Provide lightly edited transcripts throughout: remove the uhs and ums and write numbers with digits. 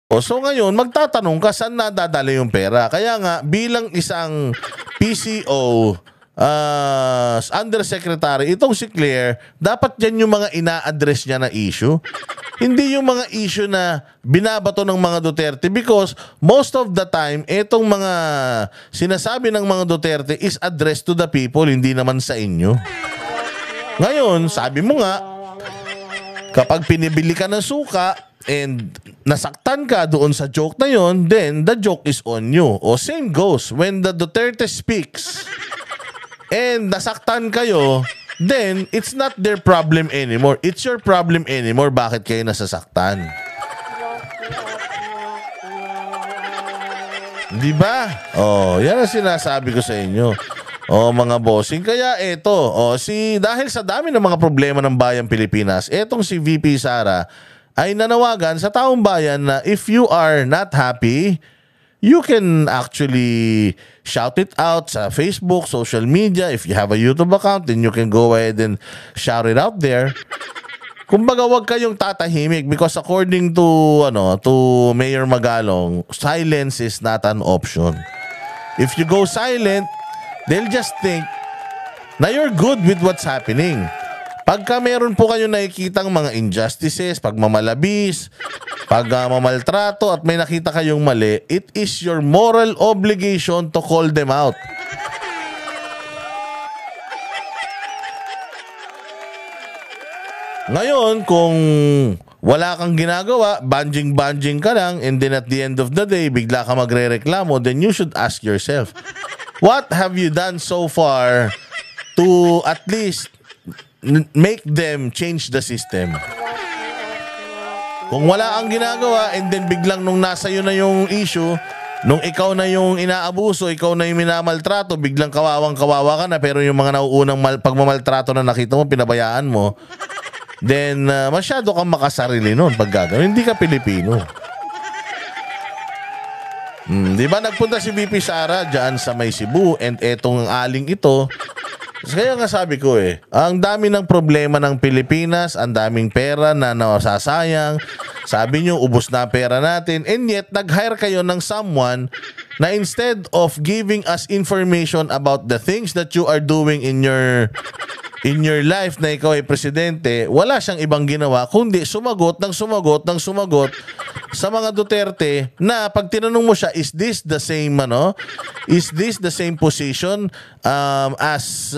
O so ngayon, magtatanong ka saan nadadala yung pera. Kaya nga, bilang isang PCO undersecretary, itong si Claire, dapat dyan yung mga ina-address niya na issue. Hindi yung mga issue na binabato ng mga Duterte because most of the time, itong mga sinasabi ng mga Duterte is addressed to the people, hindi naman sa inyo. Ngayon, sabi mo nga, kapag pinibili ka ng suka and nasaktan ka doon sa joke na yon, then the joke is on you. O same goes when the Duterte speaks and nasaktan kayo, then it's not their problem anymore. It's your problem anymore. Bakit kayo nasasaktan? Di ba? Oh, yan ang sinasabi ko sa inyo. Oh, mga bossing. Kaya eto, dahil sa dami ng mga problema ng bayang Pilipinas, etong si VP Sara ay nanawagan sa taong bayan na if you are not happy, you can actually shout it out sa Facebook, social media. If you have a YouTube account, then you can go ahead and shout it out there. Kumbaga, wag kayong tatahimik because according to Mayor Magalong, silence is not an option. If you go silent, they'll just think na you're good with what's happening. Pagka meron po kayo nakikitang mga injustices, pagmamalabis, pagmamaltrato at may nakita kayong mali, it is your moral obligation to call them out. Ngayon, kung wala kang ginagawa, banjing-banjing ka lang, and then at the end of the day, bigla ka magre-reklamo, then you should ask yourself, what have you done so far to at least make them change the system? Kung wala ang ginagawa and then biglang nung nasa iyo na yung issue, nung ikaw na yung inaabuso, ikaw na yung minamaltrato, biglang kawawang-kawawa ka na pero yung mga nauunang pagmamaltrato na nakita mo, pinabayaan mo, then masyado kang makasarili nun pag gagawin. Hindi ka Pilipino. Di ba nagpunta si VP Sara dyan sa may Cebu and etong aling ito, kaya nga sabi ko ang dami ng problema ng Pilipinas, ang daming pera na nasasayang. Sabi nyo, ubos na pera natin. And yet, nag-hire kayo ng someone na instead of giving us information about the things that you are doing in your life na ikaw ay presidente, wala siyang ibang ginawa kundi sumagot sa mga Duterte na pag tinanong mo siya, is this the same position as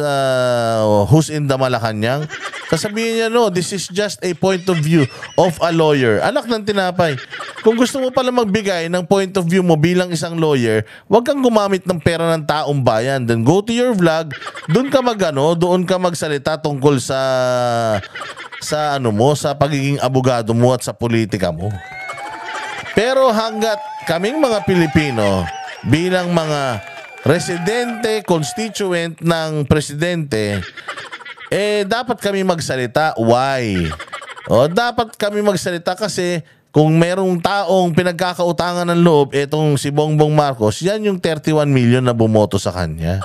who's in the Malacanang? Sasabihin niya, no, this is just a point of view of a lawyer. Anak ng tinapay. Kung gusto mo pala magbigay ng point of view mo bilang isang lawyer, wag kang gumamit ng pera ng taong bayan. Then go to your vlog, doon ka magsalita tungkol sa pagiging abogado mo at sa politika mo. Pero hanggat kaming mga Pilipino bilang mga residente, constituent ng presidente, dapat kami magsalita. Why? Dapat kami magsalita kasi kung merong taong pinagkakautangan ng loob, etong si Bongbong Marcos, yan yung 31 million na bumoto sa kanya.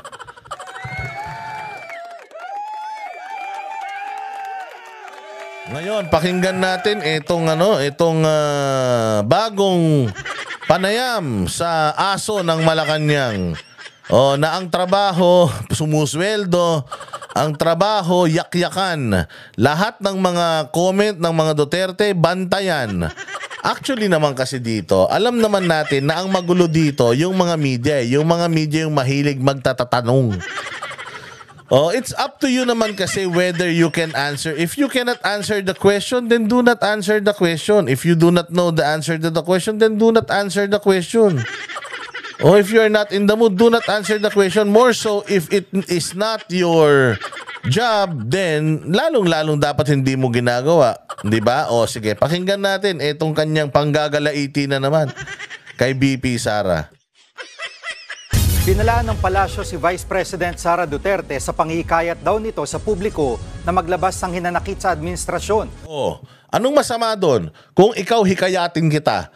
Ngayon, pakinggan natin itong bagong panayam sa aso ng Malacanang. Na ang trabaho sumusweldo, ang trabaho yakyakan. Lahat ng mga comment ng mga Duterte bantayan. Actually naman kasi dito, alam naman natin na ang magulo dito yung mga media, yung mahilig magtatatanong. It's up to you naman kasi whether you can answer. If you cannot answer the question, then do not answer the question. If you do not know the answer to the question, then do not answer the question. If you are not in the mood, do not answer the question. More so, if it is not your job, then lalong-lalong dapat hindi mo ginagawa. Di ba? Sige, pakinggan natin itong kanyang panggagalaiti na naman kay VP Sara. Pinalaan ng palasyo si Vice President Sara Duterte sa panghihikayat daw nito sa publiko na maglabas ng hinanakit sa administrasyon. Anong masama doon? Kung ikaw hikayatin kita,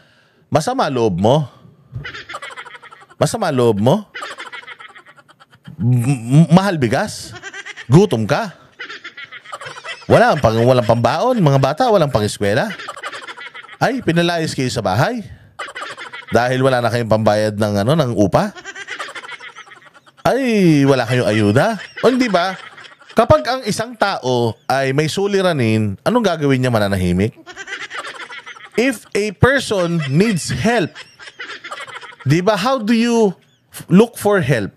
masama loob mo? Masama loob mo? Mahal bigas? Gutom ka? Walang pambaon, mga bata, walang pang-eskwela? Ay, pinalayas kayo sa bahay? Dahil wala na kayong pambayad ng upa? Ay, wala kayong ayuda? O hindi ba? Kapag ang isang tao ay may suliranin, anong gagawin niya, mananahimik? If a person needs help, di ba, how do you look for help?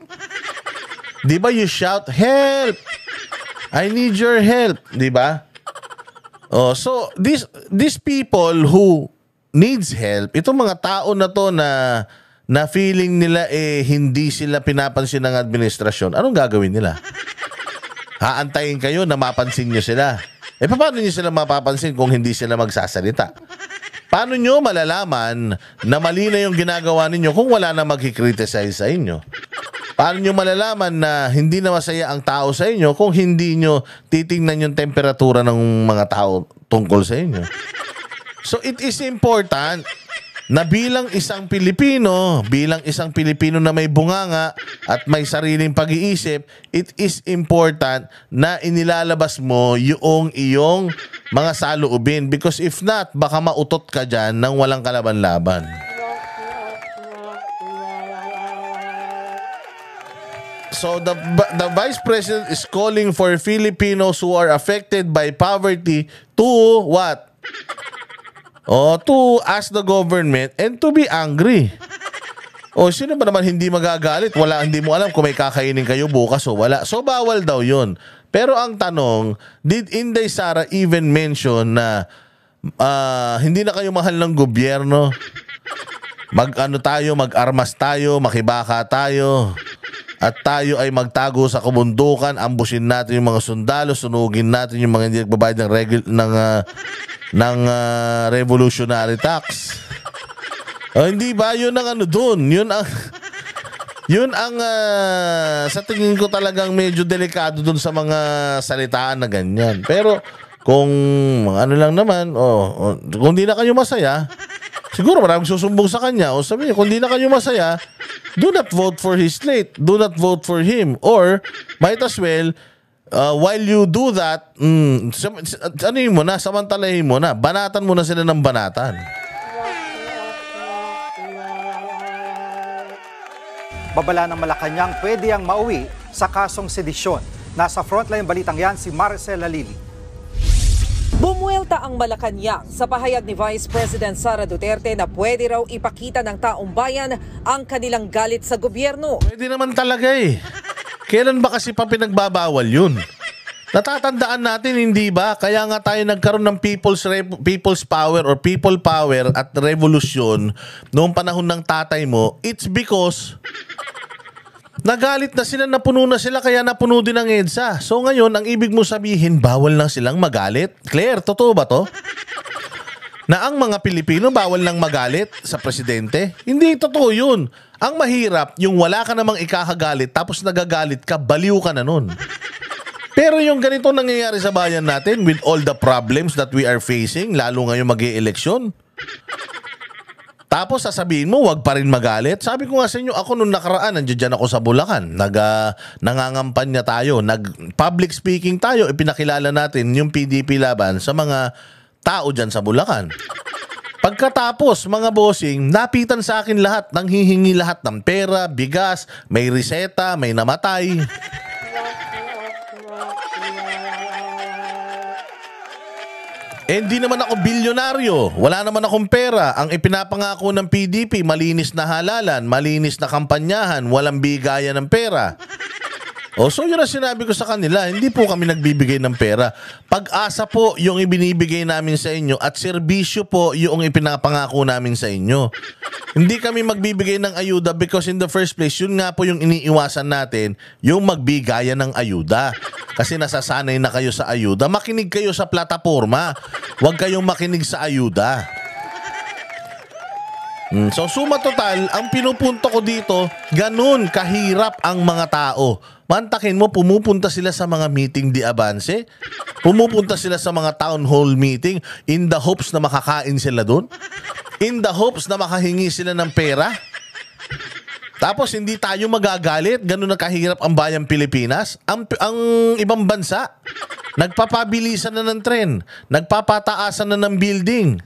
Di ba you shout, help! I need your help. Di ba? Oh, so, these people who needs help, itong mga tao na to na feeling nila hindi sila pinapansin ng administrasyon, anong gagawin nila? Haantayin kayo na mapansin nyo sila. Paano nyo sila mapapansin kung hindi sila magsasalita? Paano nyo malalaman na mali na yung ginagawa ninyo kung wala na magkikriticize sa inyo? Paano nyo malalaman na hindi na masaya ang tao sa inyo kung hindi nyo titingnan yung temperatura ng mga tao tungkol sa inyo? So it is important na bilang isang Pilipino na may bunganga at may sariling pag-iisip, it is important na inilalabas mo yung iyong mga saloobin, because if not, baka mautot ka dyan nang walang kalaban-laban. So the Vice President is calling for Filipinos who are affected by poverty to what? To ask the government and to be angry. Sino ba naman hindi magagalit? Hindi mo alam kung may kakainin kayo bukas o wala. So bawal daw yun. Pero ang tanong, did Inday Sara even mention na hindi na kayo mahal ng gobyerno? Mag-armas tayo, makibaka tayo. At tayo ay magtago sa kabundukan, ambusin natin yung mga sundalo, sunugin natin yung mga hindi nagbabayad ng revolutionary tax. Hindi ba? Yun ang dun. Yun ang sa tingin ko talagang medyo delikado dun sa mga salitaan na ganyan. Pero kung lang naman, kung di na kayo masaya, siguro maraming susumbong sa kanya. O sabi niya, kung di na kayo masaya, do not vote for his slate. Do not vote for him. Or, might as well, while you do that, samantalahin mo na. Banatan mo na sila ng banatan. Babala ng Malacanang, pwede ang mauwi sa kasong sedisyon. Nasa frontline balitang yan si Maricel Lili. Bumuelta ang Malacanang sa pahayag ni Vice President Sara Duterte na pwede raw ipakita ng taong bayan ang kanilang galit sa gobyerno. Pwede naman talaga Kailan ba kasi pa pinagbabawal yun? Natatandaan natin, hindi ba? Kaya nga tayo nagkaroon ng people's power or people power at revolusyon noong panahon ng tatay mo. It's because nagalit na sila, napuno na sila, kaya napuno din ang EDSA. So ngayon, ang ibig mo sabihin, bawal lang silang magalit? Claire, totoo ba to? Na ang mga Pilipino bawal lang magalit sa presidente? Hindi totoo yun. Ang mahirap, yung wala ka namang ikakagalit tapos nagagalit ka, baliw ka na nun. Pero yung ganito nangyayari sa bayan natin with all the problems that we are facing, lalo ngayon mag-i-eleksyon, tapos sasabihin mo, wag pa rin magalit. Sabi ko nga sa inyo, ako nung nakaraan, nandiyan ako sa Bulacan. Nangangampanya tayo. Public speaking tayo. Ipinakilala natin yung PDP laban sa mga tao dyan sa Bulacan. Pagkatapos, mga bossing, napitan sa akin lahat. Nanghihingi lahat ng pera, bigas, may reseta, may namatay. Hindi naman ako bilyonaryo. Wala naman akong pera. Ang ipinapangako ng PDP, malinis na halalan, malinis na kampanyahan, walang bigayan ng pera. So yun ang sinabi ko sa kanila, hindi po kami nagbibigay ng pera. Pag-asa po yung ibinibigay namin sa inyo at serbisyo po yung ipinapangako namin sa inyo. Hindi kami magbibigay ng ayuda because in the first place, yun nga po yung iniiwasan natin, yung magbigayan ng ayuda. Kasi nasasanay na kayo sa ayuda. Makinig kayo sa plataforma. Huwag kayong makinig sa ayuda. So suma total, ang pinupunto ko dito, ganun kahirap ang mga tao. Mantakin mo, pumupunta sila sa mga meeting di avance, pumupunta sila sa mga town hall meeting in the hopes na makakain sila doon, in the hopes na makahingi sila ng pera. Tapos hindi tayo magagalit, ganun na kahirap ang bayang Pilipinas. Ang ibang bansa, nagpapabilisan na ng tren, nagpapataasan na ng building.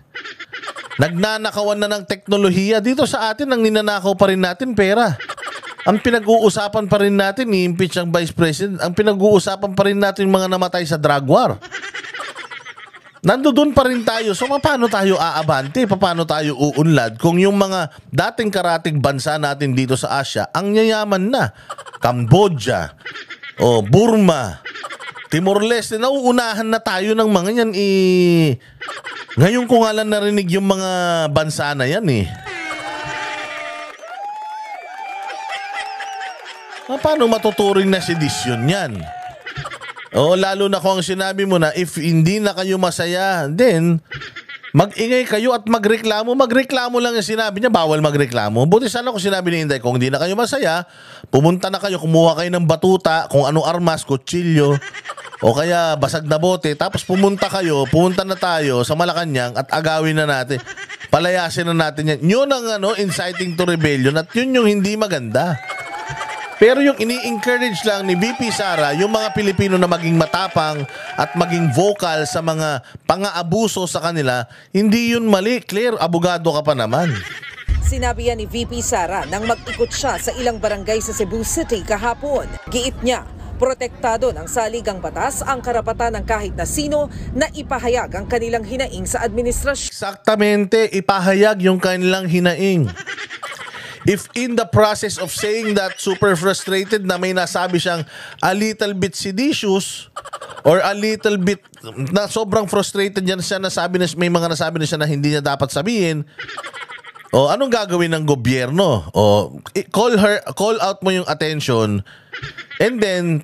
Nagnanakawan na ng teknolohiya. Dito sa atin, ang ninanakaw pa rin natin pera. Ang pinag-uusapan pa rin natin, i-impeach ang Vice President. Ang pinag-uusapan pa rin natin yung mga namatay sa drug war. Nandoon pa rin tayo. So, paano tayo aabante? Paano tayo uunlad kung yung mga dating karatig bansa natin dito sa Asia, ang yayaman na? Cambodia, Burma, Timor-Leste, nauunahan na tayo ng mga yan. Ngayon ko nga lang narinig yung mga bansa na yan Paano matuturing na sedisyon yan? Lalo na kung sinabi mo na if hindi na kayo masaya, then mag-ingay kayo at magreklamo. Magreklamo lang yung sinabi niya, bawal magreklamo. Buti sana kung sinabi ni Inday, kung hindi na kayo masaya, pumunta na kayo, kumuha kayo ng batuta, kung anong armas, kutsilyo, o kaya basag na bote, tapos pumunta na tayo sa Malacanang at agawin na natin. Palayasin na natin yan. Yun ang inciting to rebellion at yun yung hindi maganda. Pero yung ini-encourage lang ni VP Sara, yung mga Pilipino na maging matapang at maging vocal sa mga pang-aabuso sa kanila, hindi yun mali. Claire, abogado ka pa naman. Sinabi yan ni VP Sara nang mag-ikot siya sa ilang barangay sa Cebu City kahapon. Giit niya, protektado ng saligang batas ang karapatan ng kahit na sino na ipahayag ang kanilang hinaing sa administrasyon. Eksaktamente, ipahayag yung kanilang hinaing. If in the process of saying that super frustrated na may nasabi siyang a little bit seditious or a little bit na sobrang frustrated yan siya, may mga nasabi na siya na hindi niya dapat sabihin, anong gagawin ng gobyerno? Call out mo yung attention and then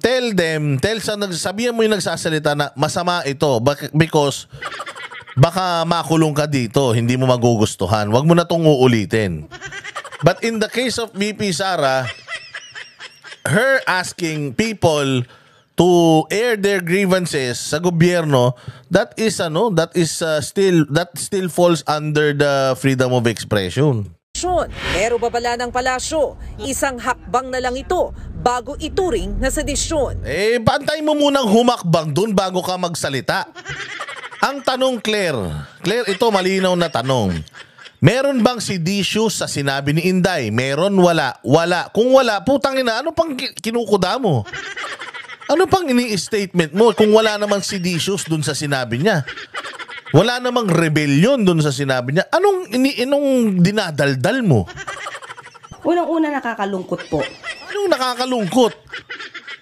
sabihan mo yung nagsasalita na masama ito because baka makulong ka dito, hindi mo magugustuhan. Huwag mo na itong uulitin. But in the case of VP Sara, her asking people to air their grievances sa gobyerno, that still falls under the freedom of expression. Pero babala ng palasyo, isang hakbang na lang ito bago ituring na sedisyon. Bantay mo munang humakbang dun bago ka magsalita. Ang tanong, Claire, ito malinaw na tanong. Meron bang seditious sa sinabi ni Inday? Meron, wala? Wala. Kung wala, putang ina, ano pang kinukuda mo? Ano pang ini-statement mo kung wala namang seditious dun sa sinabi niya? Wala namang rebellion dun sa sinabi niya. Anong dinadaldal mo? Unang-una nakakalungkot po. Anong nakakalungkot?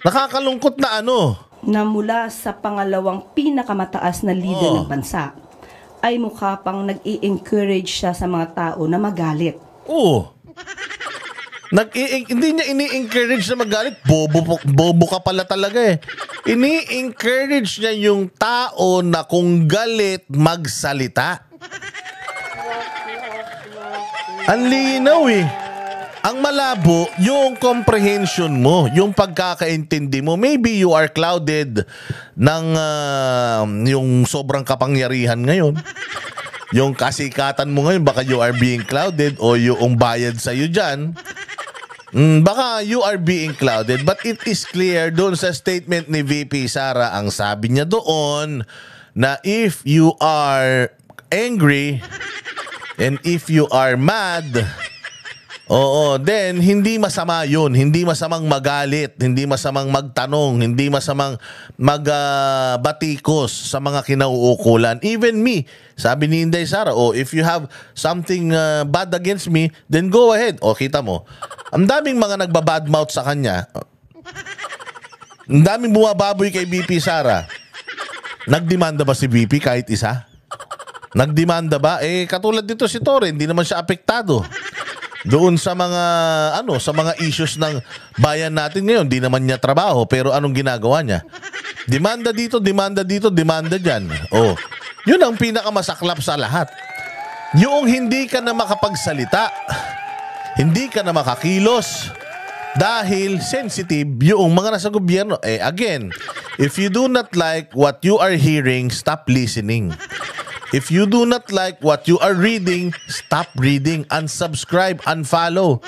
Nakakalungkot na ano? Na mula sa pangalawang pinakamataas na leader ng bansa, ay mukha pang nag-i-encourage siya sa mga tao na magalit. Hindi niya ini-encourage na magalit. Bobo ka pala talaga Ini-encourage niya yung tao na kung galit, magsalita. Ang linaw Ang malabo, yung comprehension mo, yung pagkakaintindi mo. Maybe you are clouded ng yung sobrang kapangyarihan ngayon. Yung kasikatan mo ngayon, baka you are being clouded o yung bayad sa'yo dyan. Baka you are being clouded. But it is clear doon sa statement ni VP Sara, ang sabi niya doon na if you are angry and if you are mad, then hindi masama yun. Hindi masamang magalit, hindi masamang magtanong, hindi masamang magbatikos sa mga kinauukulan. Even me, sabi ni Inday Sara, if you have something bad against me, then go ahead. Kita mo, ang daming mga nagbabadmouth sa kanya. Ang daming bumababoy kay VP Sara. Nagdemanda ba si VP kahit isa? Nagdemanda ba? Katulad dito si Torre, hindi naman siya apektado. Doon sa mga sa mga issues ng bayan natin ngayon, di naman niya trabaho, pero anong ginagawa niya? Demanda dito, demanda diyan. Yun ang pinakamasaklap sa lahat. Yung hindi ka na makapagsalita, hindi ka na makakilos dahil sensitive yung mga nasa gobyerno. Again, if you do not like what you are hearing, stop listening. If you do not like what you are reading, stop reading, unsubscribe, unfollow.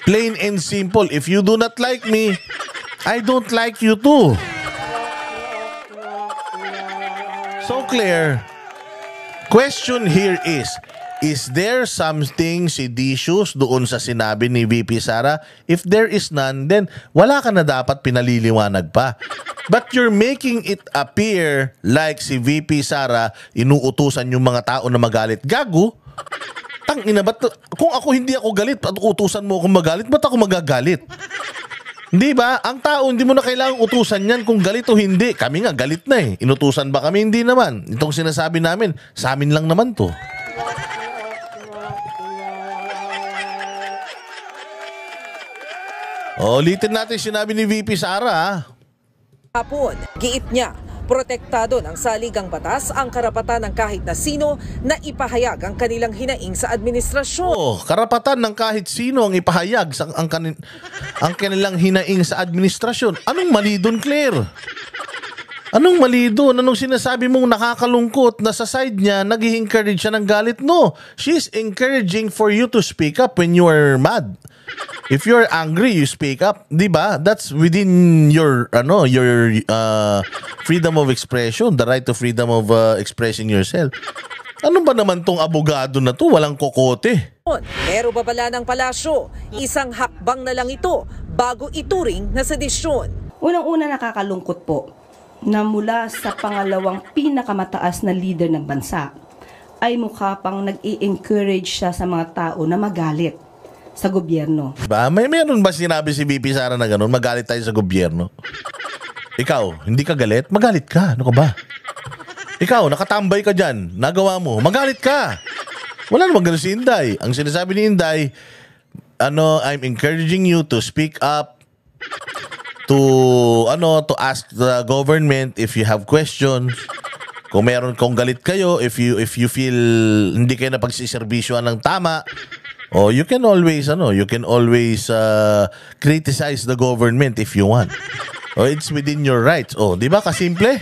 Plain and simple. If you do not like me, I don't like you too. So Claire, question here is, Is there something seditious doon sa sinabi ni VP Sara? If there is none, then wala ka na dapat pinaliliwanag pa. But you're making it appear like si VP Sara inuutusan yung mga tao na magalit. Gago? Tangina, kung ako hindi ako galit at utusan mo akong magalit, ba't ako magagalit? Hindi ba? Ang tao, hindi mo na kailangang utusan yan kung galit o hindi. Kami nga, galit na eh. Inutusan ba kami? Hindi naman. Itong sinasabi namin, sa amin lang naman to. Ulitin natin sinabi ni VP Sara. Hapon, giit niya, protektado ng saligang batas ang karapatan ng kahit na sino na ipahayag ang kanilang hinaing sa administrasyon. Karapatan ng kahit sino ang ipahayag ang kanilang hinaing sa administrasyon. Anong mali doon, Claire? Anong mali doon? Anong sinasabi mong nakakalungkot na sa side niya nag-i-encourage siya ng galit? No, she's encouraging for you to speak up when you are mad. If you're angry, you speak up, 'di ba? That's within your freedom of expression, the right to freedom of expressing yourself. Ano ba naman tong abogado na to? Walang kokote. Pero babala ng palasyo, isang hakbang na lang ito bago ituring na sedisyon. Unang-una nakakalungkot po na mula sa pangalawang pinakamataas na leader ng bansa ay mukha pang nag-i-encourage siya sa mga tao na magalit sa gobyerno. Meron ba sinabi si VP Sara na gano'n? Magalit tayo sa gobyerno? Ikaw, hindi ka galit? Magalit ka. Ano ka ba? Ikaw, nakatambay ka dyan. Nagawa mo. Magalit ka. Wala namang gano'n si Inday. Ang sinasabi ni Inday, I'm encouraging you to speak up, to ask the government if you have questions. Kung galit kayo, if you feel hindi kayo napagsiservisyoan ng tama, you can always criticize the government if you want. It's within your rights. Di ba kasimple?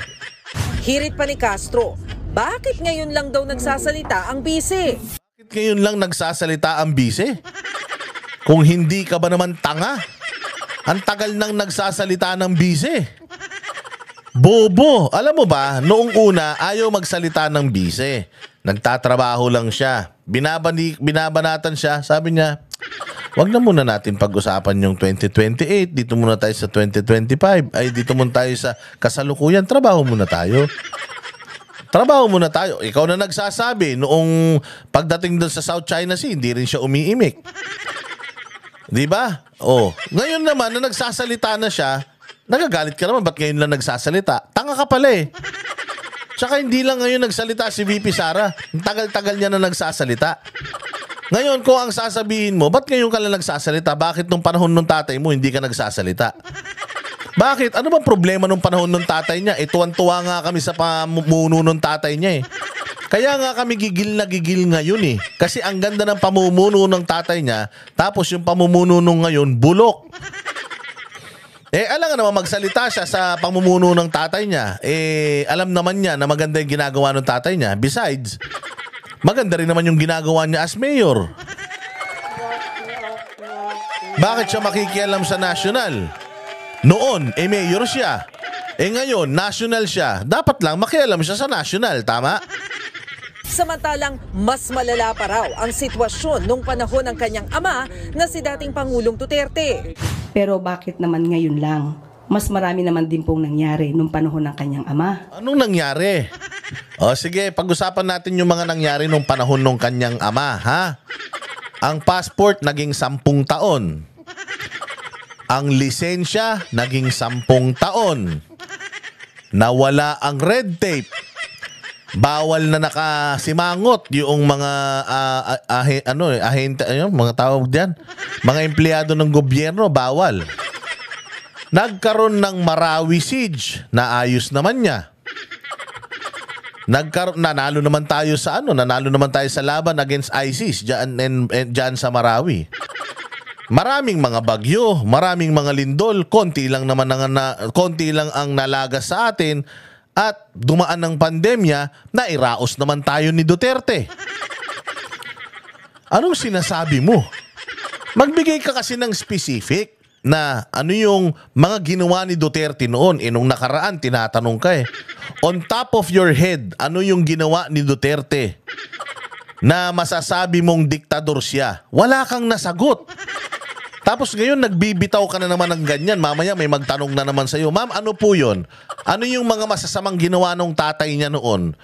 Hirit pa ni Castro, bakit ngayon lang daw nagsasalita ang bise? Bakit ngayon lang nagsasalita ang bise? Kung hindi ka ba naman tanga? Ang tagal nang nagsasalita ng bise. Bobo. Alam mo ba, noong una, ayaw magsalita ng bise. Nagtatrabaho lang siya. Binabanatan siya. Sabi niya, wag na muna natin pag-usapan yung 2028. Dito muna tayo sa 2025. Dito muna tayo sa kasalukuyan. Trabaho muna tayo. Ikaw na nagsasabi. Noong pagdating doon sa South China Sea, hindi rin siya umiimik. Di ba? Ngayon naman, na nagsasalita na siya, nagagalit ka naman. Ba't ngayon lang nagsasalita? Tanga ka pala eh. Tsaka hindi lang ngayon nagsalita si VP Sara. Tagal-tagal niya na nagsasalita. Ngayon, kung ang sasabihin mo, ba't ngayon ka lang nagsasalita? Bakit nung panahon ng tatay mo, hindi ka nagsasalita? Bakit? Ano bang problema nung panahon ng tatay niya? Tuwan-tuwa nga kami sa pamumuno ng tatay niya eh. Kaya nga kami gigil na gigil ngayon eh. Kasi ang ganda ng pamumuno ng tatay niya, tapos yung pamumuno nung ngayon, bulok. Alam nga naman magsalita siya sa pamumuno ng tatay niya. Alam naman niya na maganda yung ginagawa ng tatay niya. Besides, maganda rin naman yung ginagawa niya as mayor. Bakit siya makikialam sa national? Noon, mayor siya. Ngayon, national siya. Dapat lang makialam siya sa national, tama? Samantalang mas malala pa raw ang sitwasyon nung panahon ng kanyang ama na si dating Pangulong Duterte. Pero bakit naman ngayon lang? Mas marami naman din pong nangyari nung panahon ng kanyang ama. Anong nangyari? Sige, pag-usapan natin yung mga nangyari nung panahon ng kanyang ama, ha? Ang passport naging 10 taon. Ang lisensya naging 10 taon. Nawala ang red tape. Bawal na nakasimangot yung mga mga tawag diyan, mga empleyado ng gobyerno, bawal. Nagkaroon ng Marawi siege, naayos naman niya. Nanalo naman tayo sa laban against ISIS diyan sa Marawi. Maraming mga bagyo, maraming mga lindol, konti lang ang nalagas sa atin. At dumaan ng pandemya, nairaos naman tayo ni Duterte. Anong sinasabi mo? Magbigay ka kasi ng specific na ano yung mga ginawa ni Duterte noon. Nung nakaraan, tinatanong ka eh. On top of your head, ano yung ginawa ni Duterte? na masasabi mong diktador siya? Wala kang nasagot. Tapos ngayon nagbibitaw ka na naman ng ganyan. Mamaya may magtanong na naman sa'yo, ma'am, ano po yun? Ano yung mga masasamang ginawa ng tatay niya noon?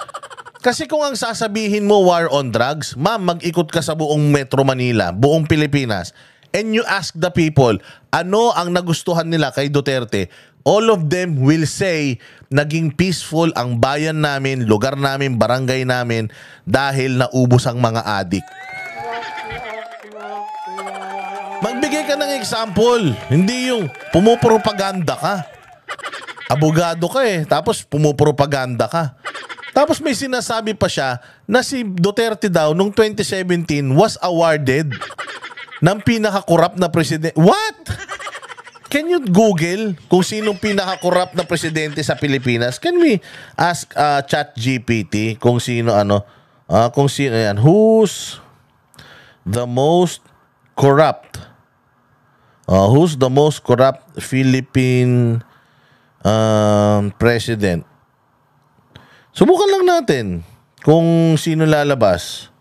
Kasi kung ang sasabihin mo war on drugs, ma'am, mag-ikot ka sa buong Metro Manila, buong Pilipinas, and you ask the people, ano ang nagustuhan nila kay Duterte? All of them will say, naging peaceful ang bayan namin, lugar namin, barangay namin dahil naubos ang mga adik. Magbigay ka ng example, hindi yung pumupropaganda ka. Abogado ka tapos pumupropaganda ka. Tapos may sinasabi pa siya na si Duterte daw noong 2017 was awarded ng pinaka-corrupt na presidente. What? Can you Google kung sinong pinaka-corrupt na presidente sa Pilipinas? Can we ask ChatGPT kung sino kung sino yan? Who's the most corrupt? Who's the most corrupt Philippine president? Subukan lang natin kung sino lalabas.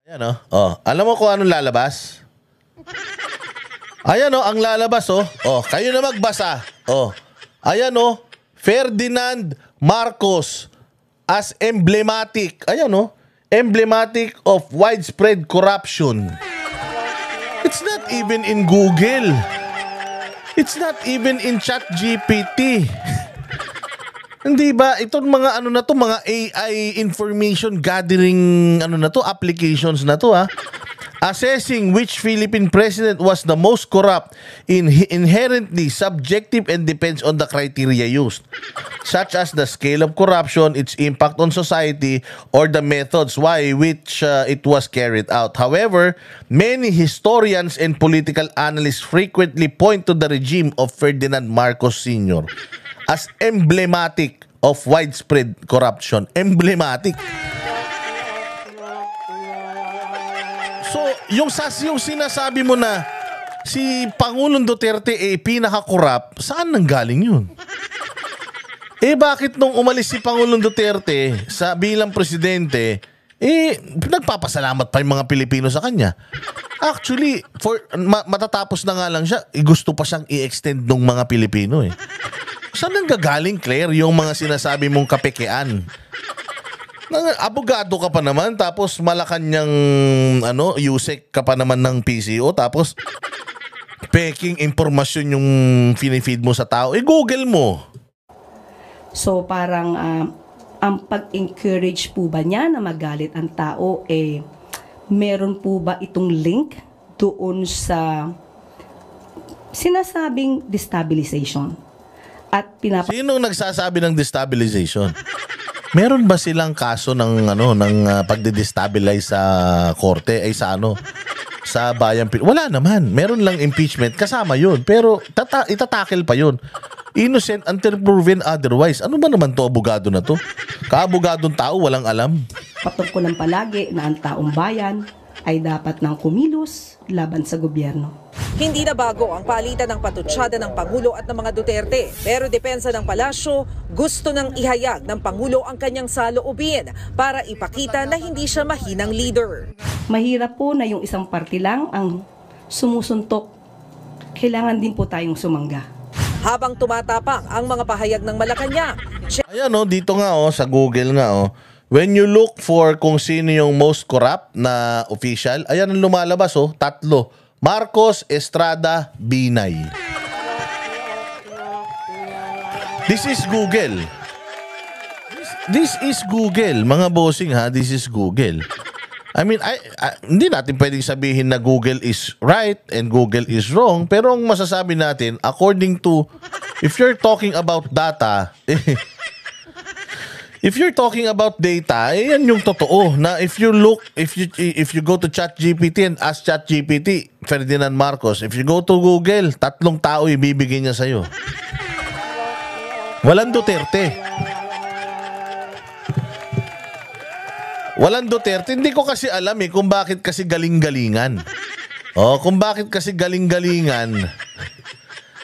Ayan alam mo kung anong lalabas? Ayan ang lalabas kayo na magbasa. Ayan Ferdinand Marcos as emblematic. Ayan emblematic of widespread corruption. It's not even in Google. It's not even in ChatGPT. Hindi ba itong mga mga AI information gathering applications na to assessing which Philippine president was the most corrupt inherently subjective and depends on the criteria used, such as the scale of corruption, its impact on society, or the methods which it was carried out. However, many historians and political analysts frequently point to the regime of Ferdinand Marcos Sr. as emblematic of widespread corruption. Emblematic. So, yung sinasabi mo na si Pangulong Duterte pinaka-corrupt, saan nanggaling yun? Bakit nung umalis si Pangulong Duterte sa bilang presidente, nagpapasalamat pa yung mga Pilipino sa kanya? Actually, matatapos na nga lang siya, gusto pa siyang i-extend ng mga Pilipino Saan nanggagaling, Claire, yung mga sinasabi mong kapekean? Abogado ka pa naman, tapos Malacanang USEC ka pa naman ng PCO, tapos peking impormasyon yung feed mo sa tao. Google mo. So parang ang pag-encourage po ba niya na magalit ang tao, meron po ba itong link doon sa sinasabing destabilization? At Sinong nagsasabi ng destabilization? Meron ba silang kaso ng pagde-destabilize sa korte sa bayan? Wala naman. Meron lang impeachment kasama 'yun, pero itatakel pa 'yun. Innocent until proven otherwise. Ano ba naman to abogado na to? Kaabogadong tao walang alam. Patungkulan palagi na ang taong bayan ay dapat nang kumilos laban sa gobyerno. Hindi na bago ang palitan ng patutsada ng Pangulo at ng mga Duterte. Pero depensa ng palasyo, gusto nang ihayag ng Pangulo ang kanyang saloobin para ipakita na hindi siya mahinang leader. Mahirap po na yung isang party lang ang sumusuntok. Kailangan din po tayong sumangga. Habang tumatapang ang mga pahayag ng Malacanang. Ayan dito nga sa Google nga when you look for kung sino yung most corrupt na official, ayan ang lumalabas 3. Marcos, Estrada, Binay. This is Google. This is Google, mga bossing this is Google. I mean, hindi natin pwedeng sabihin na Google is right and Google is wrong, pero ang masasabi natin, according to, if you're talking about data, if you're talking about data, yan yung totoo na if you go to ChatGPT and ask ChatGPT, Ferdinand Marcos, if you go to Google, 3 tao ibibigay niya sa'yo. Walang Duterte. Walang Duterte. Hindi ko kasi alam kung bakit kasi galing-galingan. Kung bakit kasi galing-galingan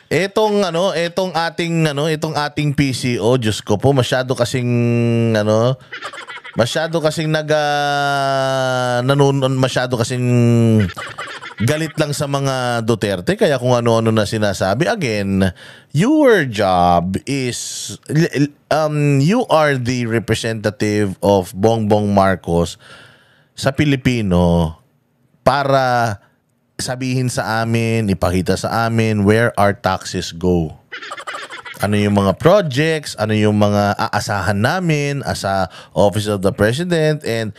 etong ating PCO, Diyos ko po, masyado kasing galit lang sa mga Duterte, kaya kung ano-ano na sinasabi. Again, your job is you are the representative of Bongbong Marcos sa Pilipino para sabihin sa amin, ipakita sa amin where our taxes go. Ano yung mga projects, ano yung mga aasahan namin as a Office of the President, and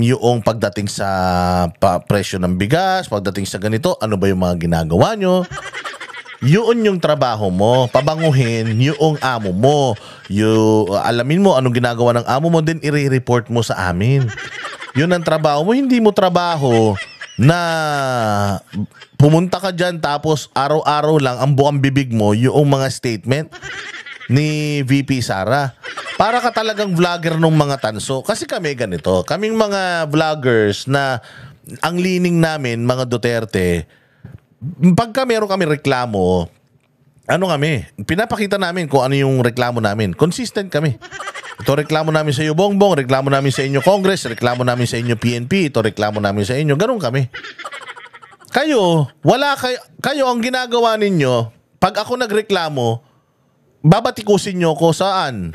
yung pagdating sa presyo ng bigas, pagdating sa ganito, ano ba yung mga ginagawa nyo? Yun yung trabaho mo, pabanguhin yung amo mo. Alamin mo anong ginagawa ng amo mo, then i-report mo sa amin. Yun ang trabaho mo, hindi mo trabaho na pumunta ka dyan tapos araw-araw lang ang buong bibig mo yung mga statement ni VP Sara. Para ka talagang vlogger ng mga tanso. Kasi kami ganito, kaming mga vloggers na ang lining namin, mga Duterte, pagka meron kami reklamo, pinapakita namin kung ano yung reklamo namin. Consistent kami. Ito reklamo namin sa iyo, Bongbong. Reklamo namin sa inyo, Congress. Reklamo namin sa inyo, PNP. Ito reklamo namin sa inyo. Ganun kami. Kayo ang ginagawa ninyo, pag ako nagreklamo, babatikusin nyo ko saan?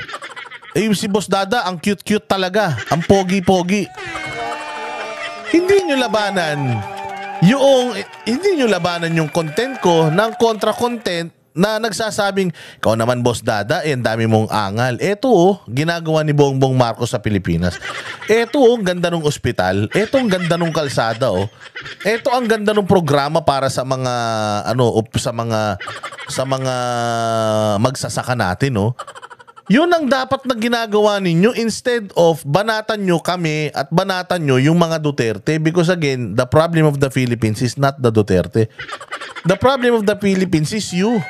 Si Boss Dada, ang cute-cute talaga. Ang pogi-pogi. Hindi nyo labanan yung content ko ng kontra-content na nagsasabing, ikaw naman Boss Dada, ang dami mong angal. Eto ginagawa ni Bongbong Marcos sa Pilipinas. Eto ganda ng ospital. Eto ang ganda ng kalsada Eto ang ganda ng programa para sa mga sa mga magsasaka natin Yun ang dapat na ginagawa ninyo instead of banatan nyo kami at banatan nyo yung mga Duterte, because again, the problem of the Philippines is not the Duterte. The problem of the Philippines is you.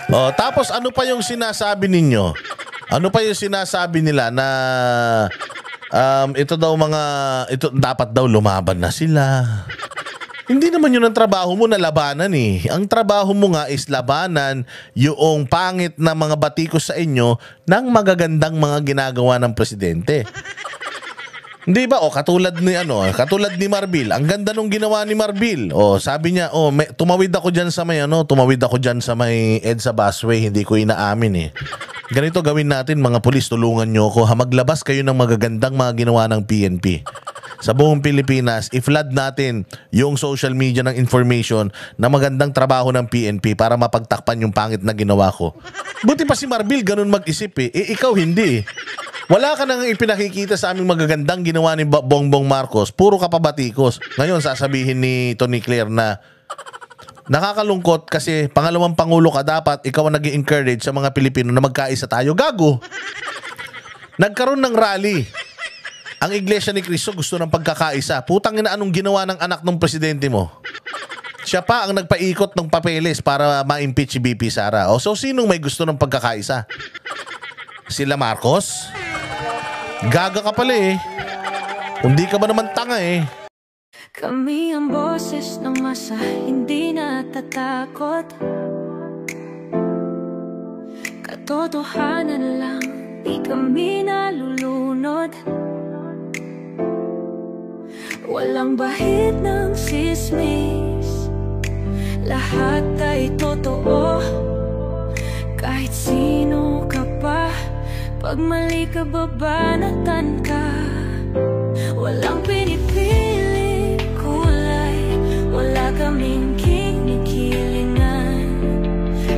Tapos ano pa yung sinasabi ninyo? Ano pa yung sinasabi nila na ito dapat daw lumaban na sila. Hindi naman yun ang trabaho mo na labanan Ang trabaho mo nga is labanan yung pangit na mga batikos sa inyo ng magagandang mga ginagawa ng presidente. Hindi ba? Katulad ni Marbil. Ang ganda nung ginawa ni Marbil. Sabi niya, tumawid ako diyan sa may EDSA busway, hindi ko inaamin Ganito gawin natin, mga pulis, tulungan niyo ako. Maglabas kayo ng magagandang mga ginawa ng PNP. Sa buong Pilipinas, i-flood natin yung social media ng information na magandang trabaho ng PNP para mapagtakpan yung pangit na ginawa ko. Buti pa si Marbil ganun mag-isip ikaw hindi Wala ka nang ipinakikita sa aming magagandang ginawa ni Bongbong Marcos. Puro ka pabatikos. Ngayon sasabihin ni Tony Claire na nakakalungkot kasi pangalawang pangulo ka, dapat ikaw ang nag-i-encourage sa mga Pilipino na magkaisa tayo. Gago! Nagkaroon ng rally. Ang Iglesia ni Cristo gusto ng pagkakaisa. Putang ina, anong ginawa ng anak ng presidente mo? Siya pa ang nagpaikot ng papeles para ma-impeach si VP Sara. So sinong may gusto ng pagkakaisa? Sila Marcos? Gaga ka pala Hindi ka ba naman tanga Kami ang boses ng masa, hindi natatakot. Katotohanan lang, di kami nalulunod. Walang bahid ng sismis, lahat ay totoo. Kahit sino ka pa, pag mali ka babanatan ka. Walang pinipili kulay, wala kaming kinikilingan.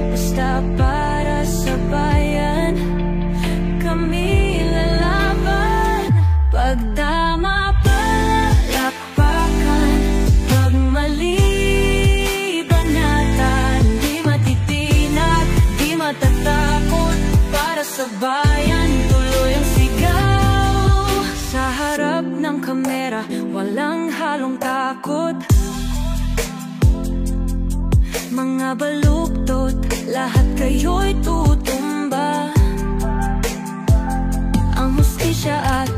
Basta para sa bayan, kami lalaban. Pag tama palapakan, pag mali banatan. Di matitinag, di matatakot, para sa bayan tuloy ang sigaw. Sa harap ng kamera, walang halong takot. Mga baluktot, lahat kayo'y tutumba. Ang hustisya at